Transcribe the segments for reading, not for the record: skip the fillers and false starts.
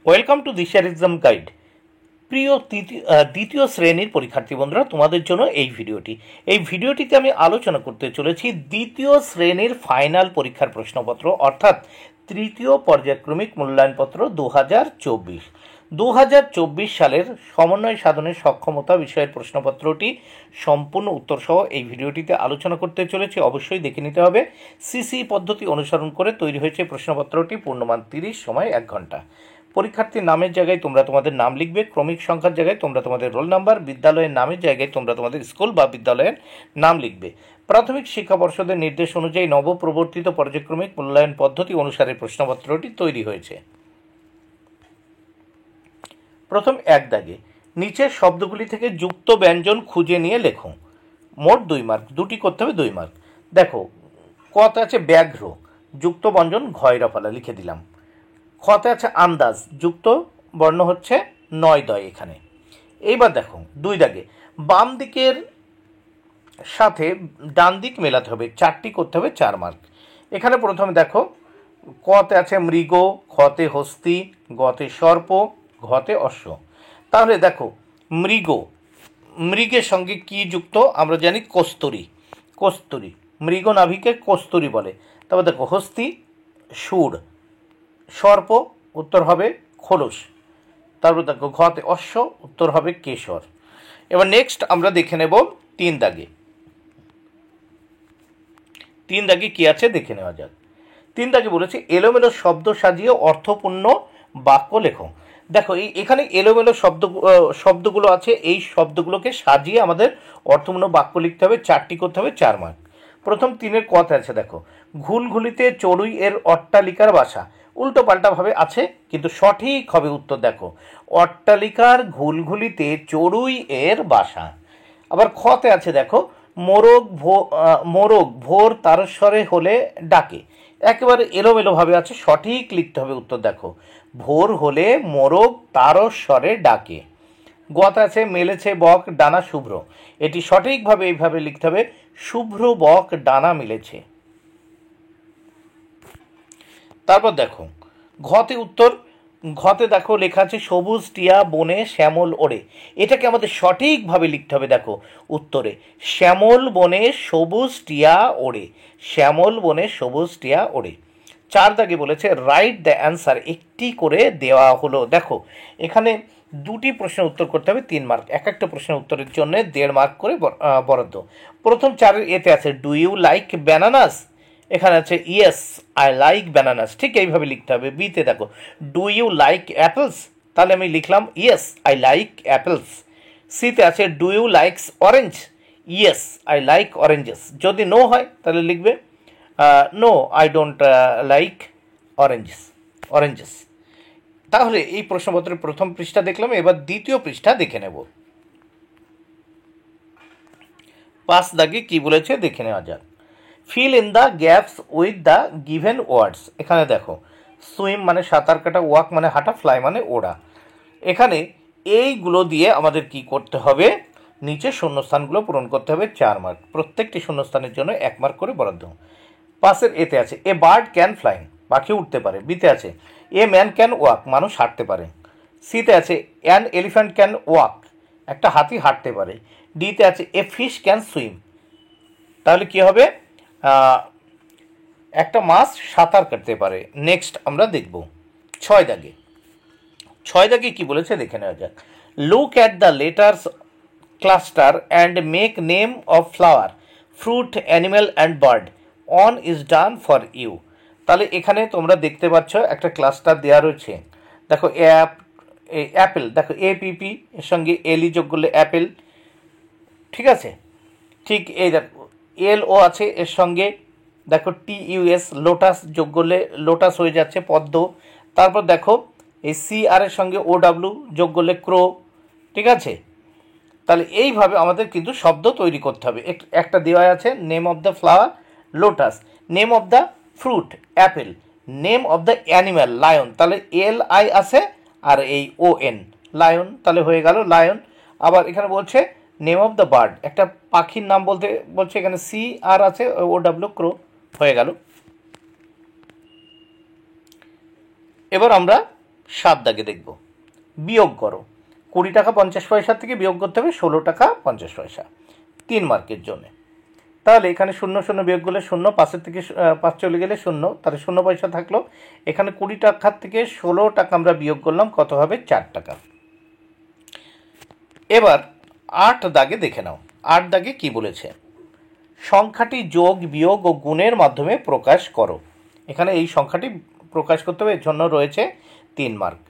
Welcome to দিশার exam guide. প্রিয় দ্বিতীয় শ্রেণীর পরীক্ষার্থী বন্ধুরা, তোমাদের জন্য এই ভিডিওটিতে আমি আলোচনা করতে চলেছি দ্বিতীয় শ্রেণীর ফাইনাল পরীক্ষার প্রশ্নপত্র, অর্থাৎ তৃতীয় পর্যায়ক্রমিক মূল্যায়নপত্র 2024 সালের সমন্বয় সাধনের সক্ষমতা বিষয়ের প্রশ্নপত্রটি সম্পূর্ণ উত্তরসহ এই ভিডিওটিতে আলোচনা করতে চলেছি। অবশ্যই দেখে নিতে হবে। সিসি পদ্ধতি অনুসরণ করে তৈরি হয়েছে প্রশ্নপত্রটি। পূর্ণমান 30, সময় 1 ঘন্টা। পরীক্ষার্থীর নামের জায়গায় তোমরা তোমাদের নাম লিখবে, ক্রমিক সংখ্যার জায়গায় তোমরা তোমাদের রোল নাম্বার, বিদ্যালয়ের নামের জায়গায় তোমরা তোমাদের স্কুল বা বিদ্যালয়ের নাম লিখবে। প্রাথমিক শিক্ষা পর্ষদের নির্দেশ অনুযায়ী নবপ্রবর্তিত পর্যায়ক্রমিক মূল্যায়ন পদ্ধতি অনুসারে প্রশ্নপত্রটি তৈরি হয়েছে। প্রথম 1 দাগে নিচের শব্দগুলি থেকে যুক্ত ব্যঞ্জন খুঁজে নিয়ে লেখো। মোট 2 মার্ক, দুটি করতে হবে 2 মার্ক। দেখো, কত আছে ব্যাঘ্র, যুক্ত ব্যঞ্জন ঘয়রাফলা লিখে দিলাম। খতে আছে আন্দাজ, যুক্ত বর্ণ হচ্ছে নয়দয় এখানে। এইবার দেখো 2 দাগে বাম দিকের সাথে ডান দিক মেলাতে হবে, 4টি করতে হবে 4 মার্ক। এখানে প্রথমে দেখো, কতে আছে মৃগ, খতে হস্তি, গতে সর্প, ঘতে অশ্ব। তাহলে দেখো মৃগের সঙ্গে কি যুক্ত আমরা জানি কস্তুরী, মৃগ নাভিকে কস্তুরী বলে। তবে দেখো হস্তি সুর, সর্প উত্তর হবে খোলস। তারপর দেখো ঘতে অশ্ব, উত্তর হবে কেশর। এবার নেক্সট আমরা দেখে নেব 3 দাগে। 3 দাগে কি আছে দেখে নেওয়া যাক। 3 দাগে বলেছে এলোমেলো শব্দ সাজিয়ে অর্থপূর্ণ বাক্য লেখো। দেখো এখানে এলোমেলো শব্দগুলো আছে, এই শব্দগুলোকে সাজিয়ে আমাদের অর্থপূর্ণ বাক্য লিখতে হবে। 4টি করতে হবে 4 মার্ক। প্রথম 3-এর কথা আছে, দেখো ঘুলঘুলিতে চড়ুই এর অট্টালিকার বাসা। উল্টো পাল্টাভাবে আছে, কিন্তু সঠিক হবে উত্তর। দেখো অট্টালিকার ঘুলঘুলিতে চড়ুই এর বাসা। আবার খতে আছে, দেখো মোরগ ভোর তারস্বরে হলে ডাকে। একেবারে এলোমেলোভাবে আছে, সঠিক লিখতে হবে উত্তর। দেখো ভোর হলে মোরগ তারস্বরে ডাকে। গত আছে মেলেছে বক ডানা শুভ্র, এটি সঠিকভাবে এইভাবে লিখতে হবে, শুভ্র বক ডানা মেলেছে। তারপর দেখো ঘতে উত্তর, ঘতে দেখো লেখা আছে সবুজ টিয়া বনে শ্যামল ওড়ে। এটাকে আমাদের সঠিকভাবে লিখতে হবে। দেখো উত্তরে শ্যামল বনে সবুজ টিয়া ওড়ে, শ্যামল বনে সবুজ টিয়া ওড়ে। 4 দাগে বলেছে রাইট দ্য অ্যান্সার, একটি করে দেওয়া হলো। দেখো এখানে 2টি প্রশ্নের উত্তর করতে হবে 3 মার্ক, এক একটা প্রশ্নের উত্তরের জন্য 1.5 মার্ক করে বরাদ্দ। প্রথম 4-এর এতে আছে ডু ইউ লাইক ব্যানানাস, এখানে আছে ইয়েস আই লাইক ব্যানানাস, ঠিক এইভাবে লিখতে হবে। বিতে দেখো ডু ইউ লাইক অ্যাপেলস, তাহলে আমি লিখলাম ইয়েস আই লাইক অ্যাপেলস। সিতে আছে do you likes orange, yes I like oranges. যদি নো হয় তাহলে লিখবে no I don't like oranges. তাহলে এই প্রশ্নপত্রের প্রথম পৃষ্ঠা দেখলাম, এবার দ্বিতীয় পৃষ্ঠা দেখে নেব। 5 দাগে কি বলেছে দেখে নেওয়া যাক। Fill in the gaps with the given words. এখানে দেখো সুইম মানে সাঁতার কাটা, ওয়াক মানে হাঁটা, ফ্লাই মানে ওড়া। এখানে এইগুলো দিয়ে আমাদের কি করতে হবে, নিচে শূন্যস্থানগুলো পূরণ করতে হবে 4 মার্ক। প্রত্যেকটি শূন্যস্থানের জন্য 1 মার্ক করে বরাদ্দ। 5-এর এতে আছে এ বার্ড ক্যান ফ্লাই, পাখি উঠতে পারে। বিতে আছে এ ম্যান ক্যান ওয়াক, মানুষ হাঁটতে পারে। সিতে আছে অ্যান এলিফ্যান্ট ক্যান ওয়াক, একটা হাতি হাঁটতে পারে। ডিতে আছে এ ফিশ ক্যান সুইম, তাহলে কি হবে, একটা মাছ সাঁতার কাটতে পারে। নেক্সট আমরা দেখব 6 দাগে। 6 দাগে কি বলেছে দেখে নেওয়া যাক। Look at the letters cluster and make name of flower, fruit, animal and bird. One is done for you. তাহলে এখানে তোমরা দেখতে পাচ্ছ একটা ক্লাস্টার দেওয়া রয়েছে। দেখো অ্যাপেল, দেখো APP এর সঙ্গে এলই যোগ করলে অ্যাপেল, ঠিক আছে। ঠিক এই দেখো LO আছে এর সঙ্গে, দেখো TUS লোটাস যোগ করলে লোটাস হয়ে যাচ্ছে পদ্ম। তারপর দেখো এই CR এর সঙ্গে OW যোগ করলে ক্রো, ঠিক আছে। তাহলে এইভাবে আমাদের কিন্তু শব্দ তৈরি করতে হবে। একটা দেওয়া আছে name of the flower lotus, name of the fruit Apple, name of the animal lion, তাহলে LI আছে আর এই ON লায়ন, তাহলে হয়ে গেল লায়ন। আবার এখানে বলছে নেম অফ দ্য বার্ড, একটা পাখির নাম বলতে বলছে, এখানে CR আছে OW ক্রো, হয়ে গেল। এবার আমরা 7 দাগে দেখব, বিয়োগ করো। 20 টাকা 50 পয়সা থেকে বিয়োগ করতে হবে 16 টাকা 50 পয়সা, 3 মার্কের জন্য। তাহলে এখানে 0 0 বিয়োগ করলে 0, 5 থেকে 5 চলে গেলে 0, তাহলে 0 পয়সা থাকলো। এখানে 20 টাকার থেকে 16 টাকা আমরা বিয়োগ করলাম, কত হবে? 4 টাকা। এবার 8 দাগে দেখে নাও। 8 দাগে কি বলেছে? সংখ্যাটি যোগ, বিয়োগ ও গুণের মাধ্যমে প্রকাশ করো। এখানে এই সংখ্যাটি প্রকাশ করতে হবে, এর জন্য রয়েছে 3 মার্ক,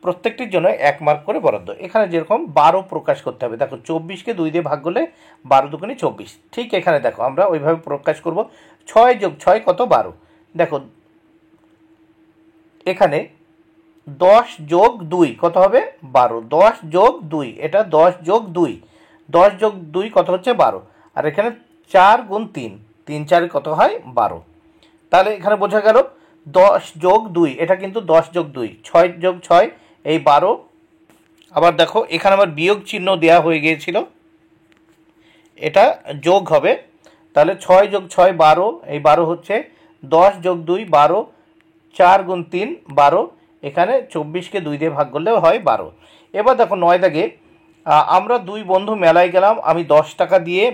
প্রত্যেকটির জন্য 1 মার্ক করে বরাদ্দ। এখানে যেরকম 12 প্রকাশ করতে হবে, দেখো 24কে 2 দিয়ে ভাগ করলে 12 দুগুণে 24, ঠিক এখানে দেখো আমরা ওইভাবে প্রকাশ করব। 6 যোগ 6 কত? 12। দেখো এখানে 10 যোগ 2 কত হবে? 12। 10 যোগ 2, এটা 10 যোগ 2, 10 যোগ 2 কত হচ্ছে? 12। আর এখানে 4 গুণ 3, 3 4 কত হয়? 12। তাহলে এখানে বোঝা গেল 10 যোগ 2, এটা কিন্তু 10 যোগ 2, 6 যোগ 6 এই 12। আবার দেখো এখানে আমার বিয়োগ চিহ্ন দেওয়া হয়ে গিয়েছিল, এটা যোগ হবে। তাহলে 6 যোগ 6 12, এই 12 হচ্ছে 10 যোগ 2 12, 4 গুণ 3 12, এখানে 24কে 2 দিয়ে ভাগ করলে হয় 12। এবার দেখো 9 দাগে, আমরা 2 বন্ধু মেলায় গেলাম, আমি 10 টাকা দিয়ে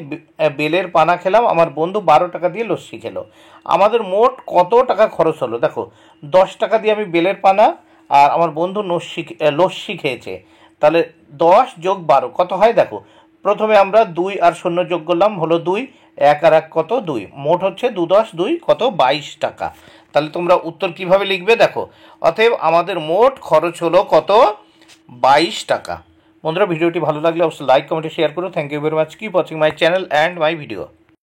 বেলের পানা খেলাম, আমার বন্ধু 12 টাকা দিয়ে লস্যি খেলো, আমাদের মোট কত টাকা খরচ হলো? দেখো 10 টাকা দিয়ে আমি বেলের পানা আর আমার বন্ধু লস্যি খেয়েছে, তাহলে 10 যোগ 12 কত হয়? দেখো প্রথমে আমরা 2 আর 0 যোগ করলাম, হলো 2, 1 আর 1 কত? 2, মোট হচ্ছে 2 10 2 কত? 22 টাকা। তাহলে তোমরা উত্তর কিভাবে লিখবে? দেখো অতএব আমাদের মোট খরচ হলো কত? 22 টাকা। বন্ধুরা ভিডিওটি ভালো লাগলে অবশ্যই লাইক, কমেন্ট, শেয়ার করো। Thank you very much. Keep watching my channel and my video.